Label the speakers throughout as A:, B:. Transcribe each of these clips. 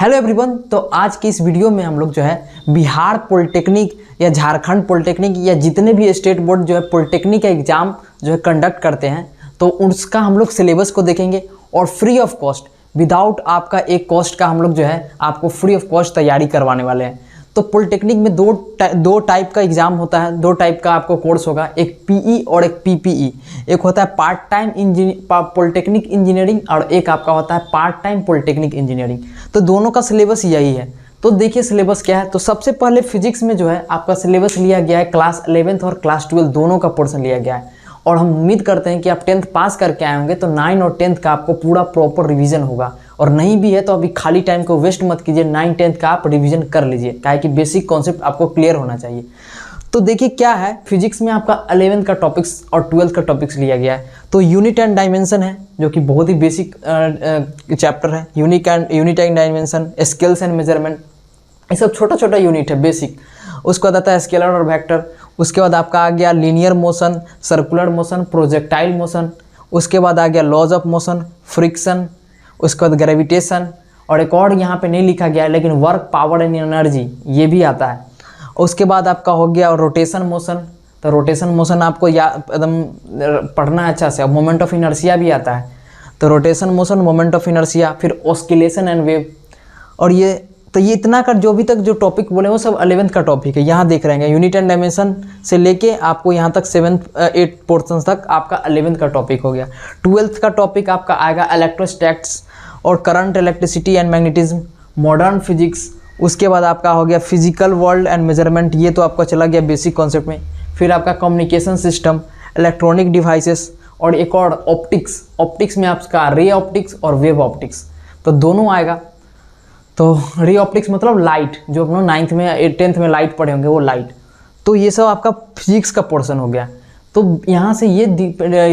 A: Hello everyone. तो आज की इस वीडियो में हम लोग जो है बिहार पॉलिटेक्निक या झारखंड पॉलिटेक्निक या जितने भी स्टेट बोर्ड जो है पॉलिटेक्निक का एग्ज़ाम जो है कंडक्ट करते हैं तो उसका हम लोग सिलेबस को देखेंगे और फ्री ऑफ कॉस्ट विदाउट आपका एक कॉस्ट का हम लोग जो है आपको फ्री ऑफ कॉस्ट तैयारी करवाने वाले हैं। तो पॉलिटेक्निक में दो टाइप का एग्ज़ाम होता है, दो टाइप का आपको कोर्स होगा, एक पीई और एक पीपीई। एक होता है पार्ट टाइम पॉलिटेक्निक इंजीनियरिंग और एक आपका होता है पार्ट टाइम पॉलिटेक्निक इंजीनियरिंग। तो दोनों का सिलेबस यही है। तो देखिए सिलेबस क्या है। तो सबसे पहले फिजिक्स में जो है आपका सिलेबस लिया गया है क्लास 11th और क्लास 12 दोनों का पोर्शन लिया गया है और हम उम्मीद करते हैं कि आप 10th पास करके आए होंगे तो 9 और 10th का आपको पूरा प्रॉपर रिवीजन होगा। और नहीं भी है तो अभी खाली टाइम को वेस्ट मत कीजिए, 9 10th का आप रिवीजन कर लीजिए, क्या है कि बेसिक कॉन्सेप्ट आपको क्लियर होना चाहिए। तो देखिए क्या है, फिजिक्स में आपका 11th का टॉपिक्स और 12th का टॉपिक्स लिया गया है। तो यूनिट एंड डायमेंशन है जो कि बहुत ही बेसिक चैप्टर है। Unit and dimension, scales and measurement, ये सब छोटा छोटा यूनिट है बेसिक। उसके बाद आता है स्केलर और वेक्टर। उसके बाद आपका आ गया linear motion, circular motion, projectile motion. उसके बाद आ गया लॉज ऑफ मोशन, फ्रिक्शन। उसके बाद ग्रेविटेशन और एक और यहाँ पे नहीं लिखा गया है लेकिन वर्क, पावर एंड एनर्जी ये भी आता है। उसके बाद आपका हो गया रोटेशन मोशन। तो रोटेशन मोशन आपको एकदम पढ़ना है अच्छा से। मोमेंट ऑफ इनर्शिया भी आता है। तो rotation motion, moment of inertia, फिर ऑस्किलेशन एंड वेव। और ये इतना का जो भी तक जो टॉपिक बोले वो सब 11th का टॉपिक है। यहाँ देख रहे हैं यूनिट एंड डायमेंशन से लेके आपको यहाँ तक 7th 8 पोर्शन तक आपका 11th का टॉपिक हो गया। 12th का टॉपिक आपका आएगा इलेक्ट्रोस्टैटिक्स और current, electricity and magnetism, modern physics. उसके बाद आपका हो गया फिजिकल वर्ल्ड एंड मेजरमेंट, ये तो आपका चला गया बेसिक कॉन्सेप्ट में। फिर आपका कम्युनिकेशन सिस्टम, इलेक्ट्रॉनिक डिवाइसेस और एक और ऑप्टिक्स में आपका रे ऑप्टिक्स और वेव ऑप्टिक्स, तो दोनों आएगा। तो रे ऑप्टिक्स मतलब लाइट, जो अपना 9th में 10th में लाइट पढ़े होंगे वो लाइट। तो ये सब आपका फिजिक्स का पोर्शन हो गया। तो यहाँ से ये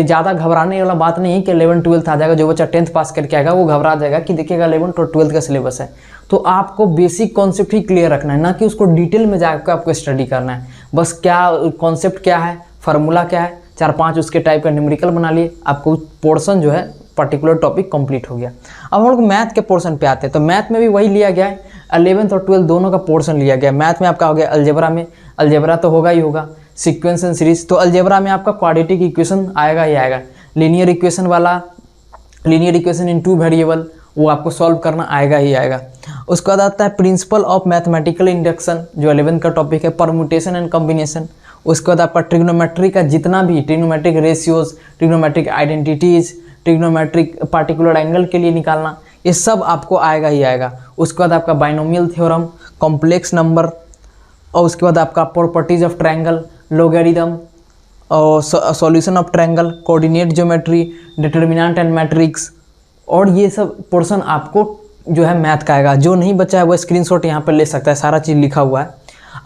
A: ज़्यादा घबराने वाला बात नहीं है कि 11th 12th आ जाएगा। जो बच्चा 10th पास करके आएगा वो घबरा जाएगा कि देखिएगा 11th और 12th का सिलेबस है। तो आपको बेसिक कॉन्सेप्ट ही क्लियर रखना है, ना कि उसको डिटेल में जाकर आपको स्टडी करना है। बस क्या कॉन्सेप्ट क्या है, फार्मूला क्या है, 4-5 उसके टाइप का न्यूमेरिकल बना लिए, आपको पोर्शन जो है पर्टिकुलर टॉपिक कंप्लीट हो गया। अब हम लोग मैथ के पोर्शन पे आते हैं। तो मैथ में भी वही लिया गया है, 11th और 12th दोनों का पोर्शन लिया गया है। मैथ में आपका हो गया अलजेब्रा में, अलजेब्रा तो होगा ही होगा, सीक्वेंस एंड सीरीज। तो अलजेब्रा में आपका क्वाड्रेटिक इक्वेशन आएगा ही आएगा। लीनियर इक्वेशन वाला, लीनियर इक्वेशन इन 2 वेरिएबल, वो आपको सॉल्व करना आएगा ही आएगा। उसके बाद आता है प्रिंसिपल ऑफ मैथमेटिकल इंडक्शन जो 11th का टॉपिक है, परम्यूटेशन एंड कॉम्बिनेशन। उसके बाद आपका ट्रिग्नोमेट्री का जितना भी trigonometric ratios, trigonometric identities, trigonometric particular angle के लिए निकालना, ये सब आपको आएगा ही आएगा। उसके बाद आपका बाइनोमियल थ्योरम, कॉम्प्लेक्स नंबर, और उसके बाद आपका प्रॉपर्टीज ऑफ ट्रायंगल, लोगेरिथम और solution of triangle, coordinate geometry, determinant and matrix. और ये सब पोर्शन आपको जो है मैथ का आएगा। जो नहीं बचा है वो स्क्रीनशॉट यहाँ पर ले सकता है, सारा चीज़ लिखा हुआ है।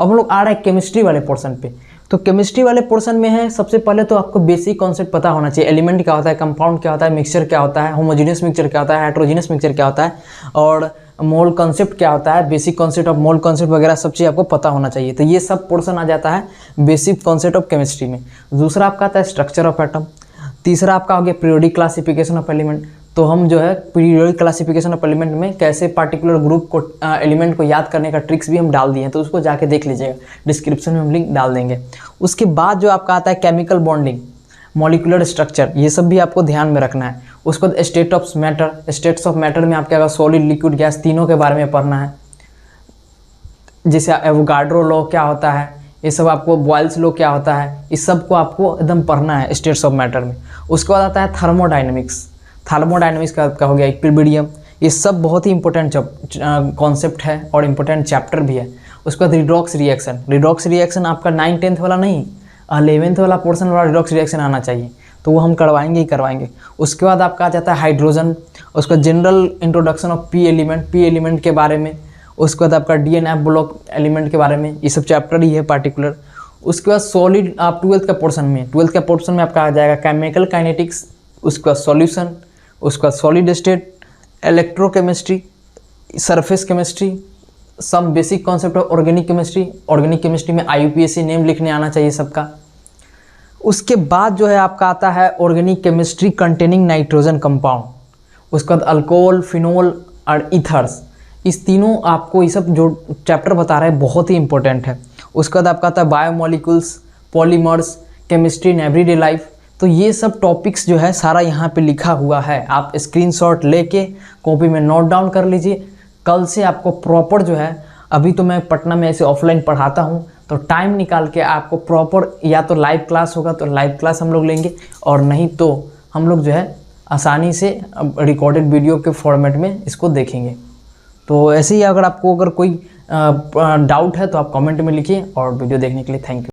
A: अब हम लोग आ रहे हैं केमिस्ट्री वाले पोर्शन पे। तो केमिस्ट्री वाले पोर्शन में है, सबसे पहले तो आपको बेसिक कॉन्सेप्ट पता होना चाहिए। एलिमेंट क्या होता है, कंपाउंड क्या होता है, मिक्सचर क्या होता है, होमोजेनियस मिक्सचर क्या होता है, हेट्रोजेनियस मिक्सचर क्या होता है, और मोल कॉन्सेप्ट क्या होता है, basic concept of mole concept वगैरह सब चीज़ आपको पता होना चाहिए। तो ये सब पोर्शन आ जाता है बेसिक कॉन्सेप्ट ऑफ केमिस्ट्री में। दूसरा आपका आता है स्ट्रक्चर ऑफ एटम। तीसरा आपका हो गया पीरियोडिक क्लासिफिकेशन ऑफ एलिमेंट। तो हम जो है पीरियोडिक क्लासिफिकेशन ऑफ एलिमेंट में कैसे पार्टिकुलर ग्रुप को एलिमेंट को याद करने का ट्रिक्स भी हम डाल दिए हैं, तो उसको जाके देख लीजिएगा, डिस्क्रिप्शन में हम लिंक डाल देंगे। उसके बाद जो आपका आता है केमिकल बॉन्डिंग, मॉलिक्यूलर स्ट्रक्चर, ये सब भी आपको ध्यान में रखना है। उसके बाद state of matter, states of matter में आपके अगर सॉलिड, लिक्विड, गैस तीनों के बारे में पढ़ना है। जैसे एवोगाड्रो लॉ क्या होता है, ये सब आपको बॉयल्स लॉ क्या होता है, इस सब को आपको एकदम पढ़ना है स्टेट्स ऑफ मैटर में। उसके बाद आता है थर्मोडाइनमिक्स, थर्मोडाइनमिक्स का आपका हो गया इक्विलिब्रियम। ये सब बहुत ही इंपॉर्टेंट कॉन्सेप्ट है और इम्पोर्टेंट चैप्टर भी है। उसके बाद रिडॉक्स रिएक्शन, रिडॉक्स रिएक्शन आपका 9 10th वाला नहीं, 11th वाला पोर्शन वाला रिडॉक्स रिएक्शन आना चाहिए, तो वो हम करवाएंगे ही करवाएंगे। उसके बाद आपका आ जाता है हाइड्रोजन, उसका general introduction of P element के बारे में। उसके बाद आपका DNF ब्लॉक एलिमेंट के बारे में, ये सब चैप्टर ही है पार्टिकुलर। उसके बाद सॉलिड आप 12th का पोर्शन में आपका आ जाएगा केमिकल काइनेटिक्स, उसके बाद सॉल्यूशन, उसके बाद solid state, electrochemistry, surface chemistry, some basic concept of organic chemistry में IUPAC नेम लिखने आना चाहिए सबका। उसके बाद जो है आपका आता है organic chemistry containing nitrogen compound. उसके बाद अल्कोहल, फिनोल और ईथर्स, इस तीनों आपको ये सब जो चैप्टर बता रहा है बहुत ही इंपॉर्टेंट है। उसके बाद आपका आता है biomolecules, polymers, chemistry in everyday life. तो ये सब टॉपिक्स जो है सारा यहाँ पे लिखा हुआ है, आप स्क्रीनशॉट लेके कॉपी में नोट डाउन कर लीजिए। कल से आपको प्रॉपर जो है, अभी तो मैं पटना में ऐसे ऑफलाइन पढ़ाता हूँ, तो टाइम निकाल के आपको प्रॉपर, या तो लाइव क्लास होगा तो लाइव क्लास हम लोग लेंगे, और नहीं तो हम लोग जो है आसानी से रिकॉर्डेड वीडियो के फॉर्मेट में इसको देखेंगे। तो ऐसे ही अगर आपको कोई डाउट है तो आप कमेंट में लिखिए, और वीडियो देखने के लिए थैंक यू।